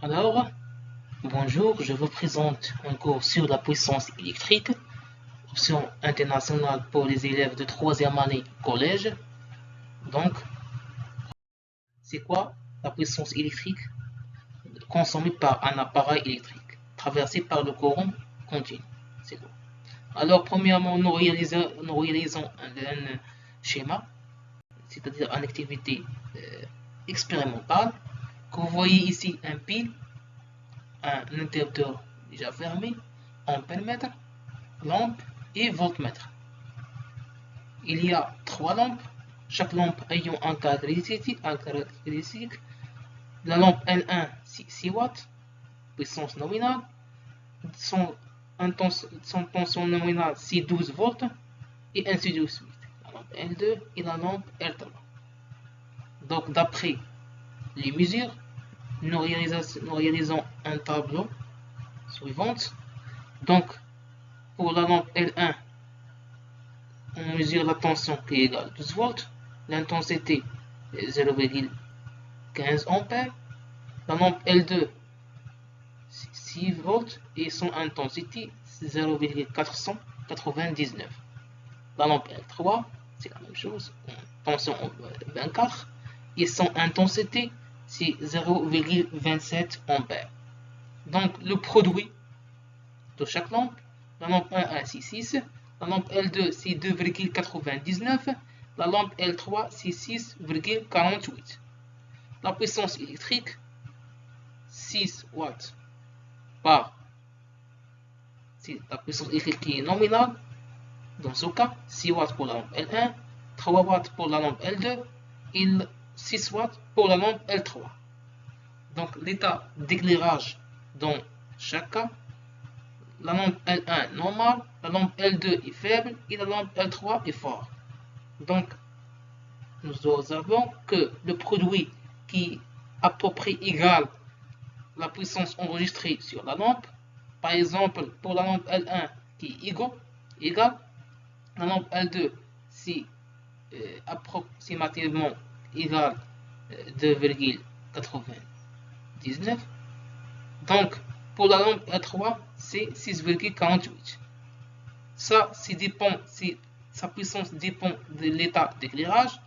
Alors, bonjour, je vous présente un cours sur la puissance électrique, option internationale pour les élèves de 3e année collège. Donc, c'est quoi la puissance électrique consommée par un appareil électrique, traversé par le courant continu? C'est quoi? Alors, premièrement, nous réalisons un schéma, c'est-à-dire une activité expérimentale, que vous voyez ici un pile, un interrupteur déjà fermé, ampèremètre, lampe et voltmètre. Il y a 3 lampes, chaque lampe ayant un caractéristique. La lampe L1, 6 watts, puissance nominale. Son tension nominale, c'est 12 volts, et ainsi de suite. La lampe L2 et la lampe L3. Donc, d'après les mesures, nous réalisons un tableau suivant. Donc, pour la lampe L1, on mesure la tension qui est égale à 12 volts, l'intensité 0,15 ampères, la lampe L2 6 volts et son intensité 0,499. La lampe L3, c'est la même chose, tension 24 et son intensité c'est 0,27 ampères. Donc le produit de chaque lampe, la lampe 1 c'est 6, la lampe L2 c'est 2,99, la lampe L3 c'est 6,48. La puissance électrique 6 watts par, c'est la puissance électrique qui est nominale, dans ce cas 6 watts pour la lampe L1, 3 watts pour la lampe L2 et 6 watts pour la lampe L3. Donc l'état d'éclairage dans chaque cas, la lampe L1 normale, la lampe L2 est faible et la lampe L3 est fort. Donc nous observons que le produit qui est à peu près égal la puissance enregistrée sur la lampe, par exemple pour la lampe L1 qui est égal, la lampe L2 c'est approximativement égal 2,99. Donc pour la lampe L3 c'est 6,48. Ça, sa puissance dépend de l'état d'éclairage,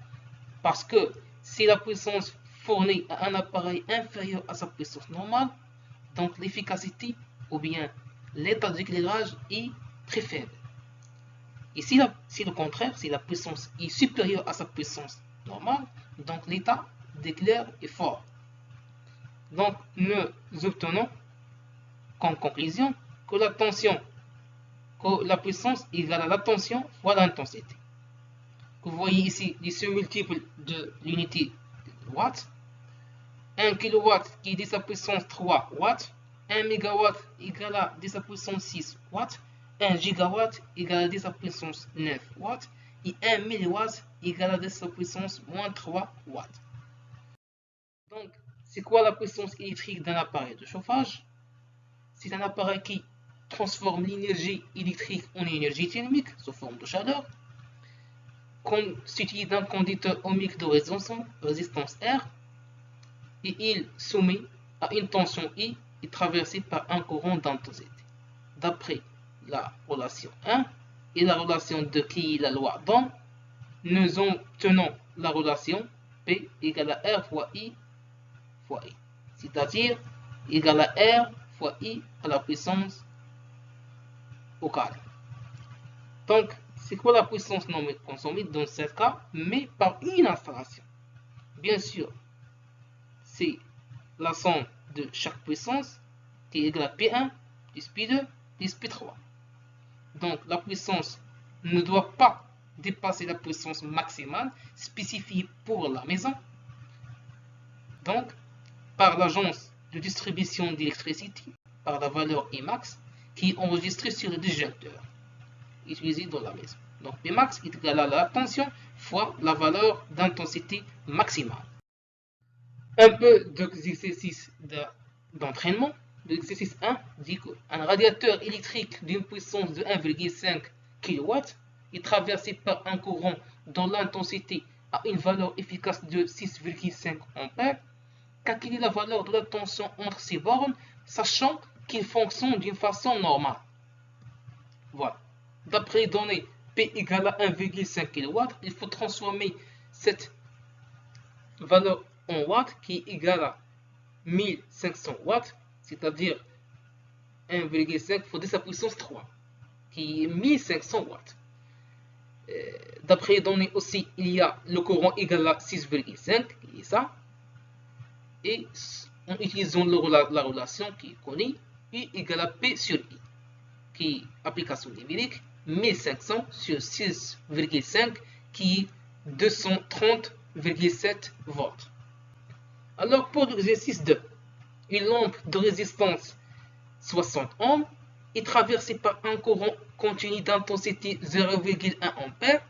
parce que si la puissance fournie à un appareil inférieur à sa puissance normale, donc l'efficacité ou bien l'état d'éclairage est très faible. Et si le contraire, si la puissance est supérieure à sa puissance normale, donc l'état d'éclair est fort. Donc nous obtenons comme conclusion que la puissance égale à la tension fois l'intensité. Vous voyez ici les multiples de l'unité watt. 1 kW qui est 10 à puissance 3 watts, 1 MW égale à 10 à puissance 6 watts, 1 gigawatt égale à 10 à puissance 9 watts et 1 milliwatt égale à 10 à puissance moins 3 watts. Donc, c'est quoi la puissance électrique d'un appareil de chauffage? C'est un appareil qui transforme l'énergie électrique en énergie thermique sous forme de chaleur, constitué d'un conducteur ohmique de résistance R, et il soumet à une tension I et traversé par un courant d'intensité. D'après la relation 1 et la relation 2 qui est la loi d'Ohm, nous obtenons la relation P égale à R fois I, c'est-à-dire égale à R fois I à la puissance au carré. Donc, c'est quoi la puissance non consommée dans ce cas, mais par une installation? Bien sûr, c'est la somme de chaque puissance qui est égale à P1 plus P2 plus P3. Donc, la puissance ne doit pas dépasser la puissance maximale spécifiée pour la maison. Donc, par l'agence de distribution d'électricité, par la valeur Emax, qui est enregistrée sur le disjoncteur utilisé dans la maison. Donc Pmax est égal à la tension fois la valeur d'intensité maximale. Un peu d'exercice d'entraînement. L'exercice 1 dit qu'un radiateur électrique d'une puissance de 1,5 kW est traversé par un courant dont l'intensité a une valeur efficace de 6,5 ampères. calculer la valeur de la tension entre ces bornes, sachant qu'ils fonctionnent d'une façon normale. Voilà. D'après les données P égale à 1,5 kW, il faut transformer cette valeur en watts qui est égale à 1500 watts, c'est-à-dire 1,5 fois 10 à puissance 3, qui est 1500 watts. D'après les données aussi, il y a le courant égal à 6,5, qui est ça. Et en utilisant la relation qui est connue, I égale à P sur I, qui est application numérique, 1500 sur 6,5, qui est 230,7 volts. Alors pour l'exercice 2, une lampe de résistance 60 ohms est traversée par un courant continu d'intensité 0,1 ampère.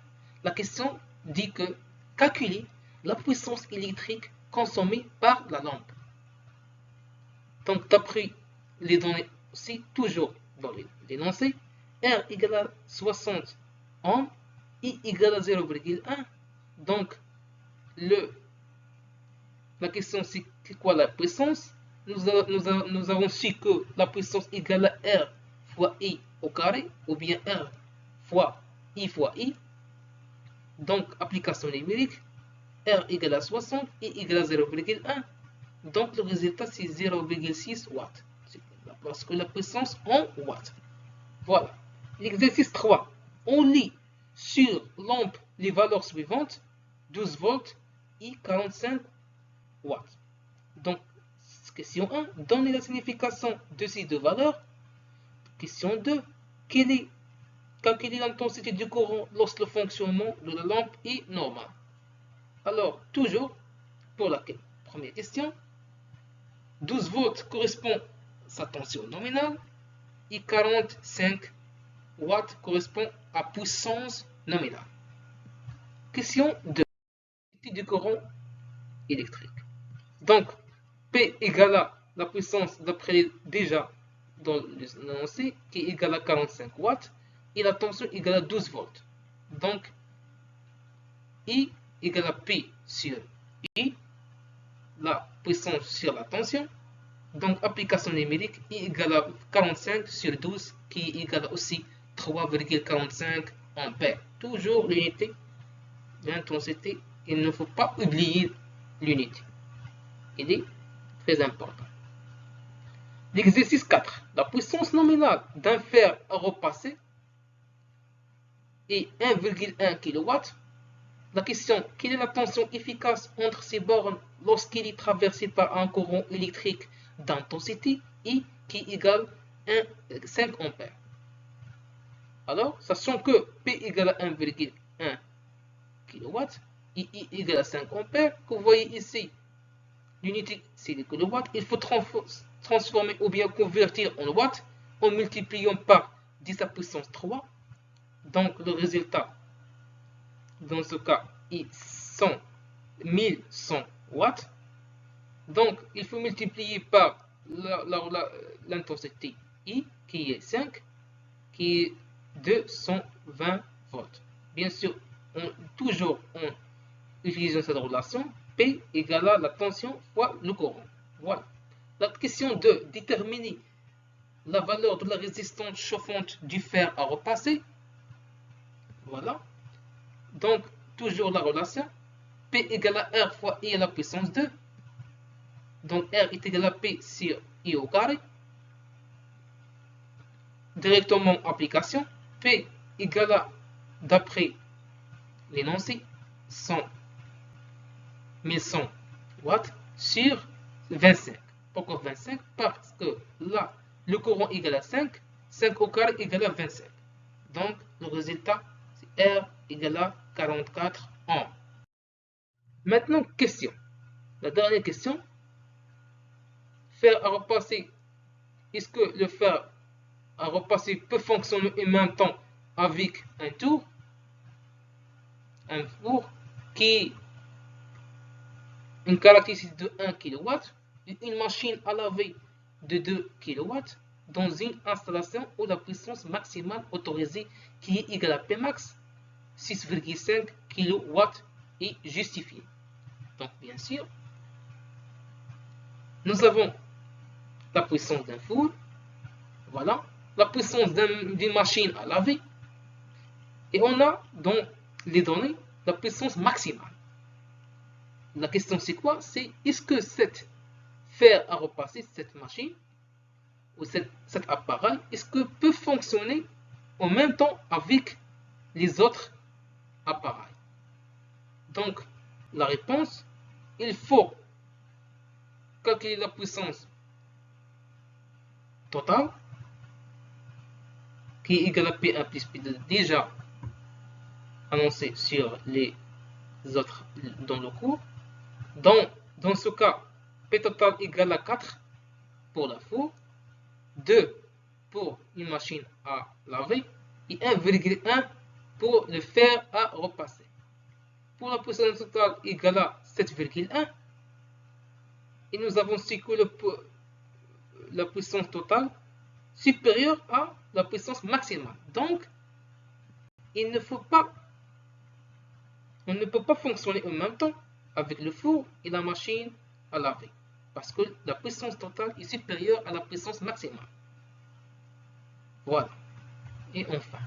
La question dit que calculer la puissance électrique consommée par la lampe. Donc d'après les données aussi, toujours dans l'énoncé, R égale à 60 ohms, I égale à 0,1. Donc la question c'est quoi la puissance? Nous avons su que la puissance égale à R fois I au carré, ou bien R fois I. Donc, application numérique, R égale à 60, I égale à 0,1. Donc, le résultat, c'est 0,6 watts. Parce que la puissance en watts. Voilà. L'exercice 3. On lit sur lampe les valeurs suivantes. 12 volts, I 45 watts. Donc, question 1. Donnez la signification de ces deux valeurs. Question 2. Quelle est l'intensité du courant lorsque le fonctionnement de la lampe est normal? Alors, toujours, pour la première question, 12 volts correspond à sa tension nominale et 45 watts correspond à puissance nominale. Question 2. L'intensité du courant électrique. Donc, P égale à la puissance d'après déjà dans l'énoncé qui est égal à 45 watts et la tension égale à 12 volts. Donc, I égale à P sur I, la puissance sur la tension. Donc, application numérique, I égale à 45 sur 12 qui est égal à aussi 3,45 ampères. Toujours l'unité d'intensité. Il ne faut pas oublier l'unité. Il est très important. L'exercice 4. La puissance nominale d'un fer à repasser est 1,1 kW. La question, quelle est la tension efficace entre ces bornes lorsqu'il est traversé par un courant électrique d'intensité I qui égale 5 ampères? Alors, sachant que P égale à 1,1 kW et I égale à 5 ampères, que vous voyez ici, l'unité c'est le kilowatt, il faut transformer ou bien convertir en watts en multipliant par 10 à puissance 3. Donc le résultat, dans ce cas, est 1100 watts. Donc il faut multiplier par l'intensité I, qui est 5, qui est 220 volts. Bien sûr, toujours en utilisant cette relation, P égale à la tension fois le courant. Voilà. La question 2. Déterminer la valeur de la résistance chauffante du fer à repasser. Voilà. Donc, toujours la relation. P égale à R fois I à la puissance 2. Donc, R est égal à P sur I au carré. Directement application. P égale à, d'après l'énoncé, 1100 watts sur 25. Pourquoi 25? Parce que là, le courant égale à 5. 5 au carré égale à 25. Donc, le résultat, c'est R égale à 44 ohms. Maintenant, question. La dernière question. Fer à repasser. Est-ce que le fer à repasser peut fonctionner en même temps avec un tour? Un four qui est une caractéristique de 1 kW, une machine à laver de 2 kW dans une installation où la puissance maximale autorisée qui est égale à Pmax 6,5 kW est justifiée. Donc bien sûr, nous avons la puissance d'un four, voilà, la puissance d'une machine à laver, et on a dans les données la puissance maximale. La question c'est quoi? C'est est-ce que cette fer à repasser, cette machine ou cet appareil, est-ce que peut fonctionner en même temps avec les autres appareils? Donc la réponse, il faut calculer la puissance totale qui est égale à P1 plus P2 déjà annoncé sur les autres dans le cours. Dans ce cas, P total égale à 4 pour la four, 2 pour une machine à laver et 1,1 pour le fer à repasser. Pour la puissance totale égale à 7,1 et nous avons su que la puissance totale supérieure à la puissance maximale. Donc, on ne peut pas fonctionner en même temps avec le four et la machine à laver parce que la puissance totale est supérieure à la puissance maximale. Voilà. Et enfin,